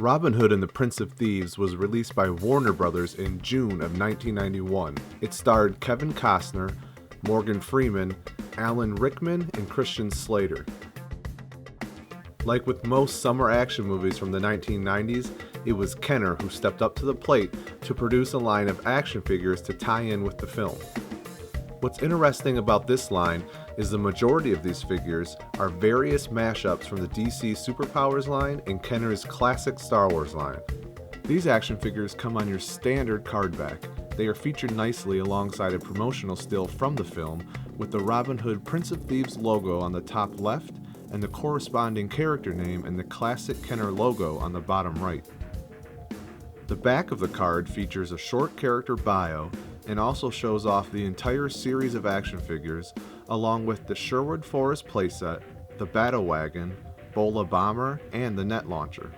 Robin Hood and the Prince of Thieves was released by Warner Brothers in June of 1991. It starred Kevin Costner, Morgan Freeman, Alan Rickman, and Christian Slater. Like with most summer action movies from the 1990s, it was Kenner who stepped up to the plate to produce a line of action figures to tie in with the film. What's interesting about this line is the majority of these figures are various mashups from the DC Superpowers line and Kenner's classic Star Wars line. These action figures come on your standard card back. They are featured nicely alongside a promotional still from the film with the Robin Hood Prince of Thieves logo on the top left and the corresponding character name and the classic Kenner logo on the bottom right. The back of the card features a short character bio and also shows off the entire series of action figures along with the Sherwood Forest playset, the Battle Wagon, Bola Bomber, and the net launcher.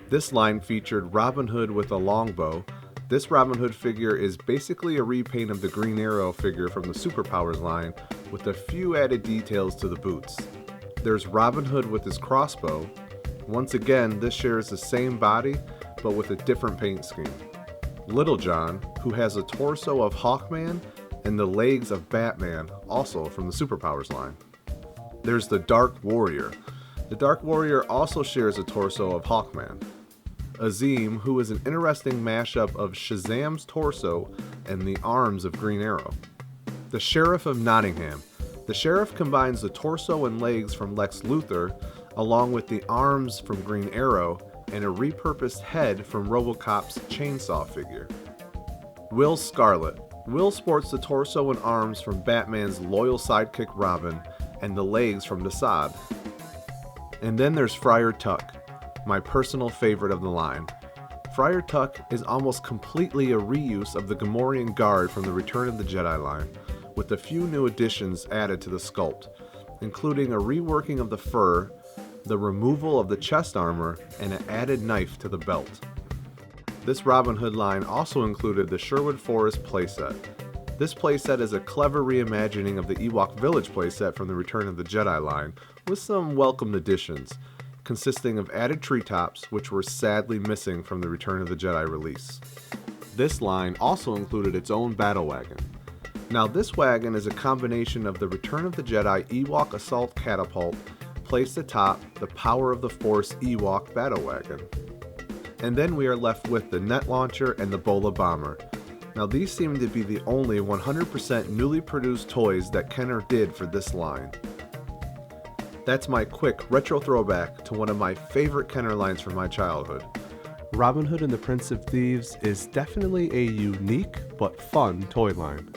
This line featured Robin Hood with a longbow. This Robin Hood figure is basically a repaint of the Green Arrow figure from the Superpowers line with a few added details to the boots. There's Robin Hood with his crossbow. Once again, this shares the same body but with a different paint scheme. Little John, who has a torso of Hawkman and the legs of Batman, also from the Superpowers line. There's the Dark Warrior. The Dark Warrior also shares a torso of Hawkman. Azim, who is an interesting mashup of Shazam's torso and the arms of Green Arrow. The Sheriff of Nottingham. The Sheriff combines the torso and legs from Lex Luthor along with the arms from Green Arrow and a repurposed head from RoboCop's chainsaw figure. Will Scarlet. Will sports the torso and arms from Batman's loyal sidekick Robin and the legs from Desaad. And then there's Friar Tuck, my personal favorite of the line. Friar Tuck is almost completely a reuse of the Gamorrean Guard from the Return of the Jedi line, with a few new additions added to the sculpt, including a reworking of the fur, the removal of the chest armor, and an added knife to the belt. This Robin Hood line also included the Sherwood Forest playset. This playset is a clever reimagining of the Ewok Village playset from the Return of the Jedi line, with some welcomed additions, consisting of added treetops, which were sadly missing from the Return of the Jedi release. This line also included its own battle wagon. Now this wagon is a combination of the Return of the Jedi Ewok Assault Catapult placed atop the Power of the Force Ewok Battle Wagon. And then we are left with the net launcher and the Bola Bomber. Now these seem to be the only 100% newly produced toys that Kenner did for this line. That's my quick retro throwback to one of my favorite Kenner lines from my childhood. Robin Hood and the Prince of Thieves is definitely a unique but fun toy line.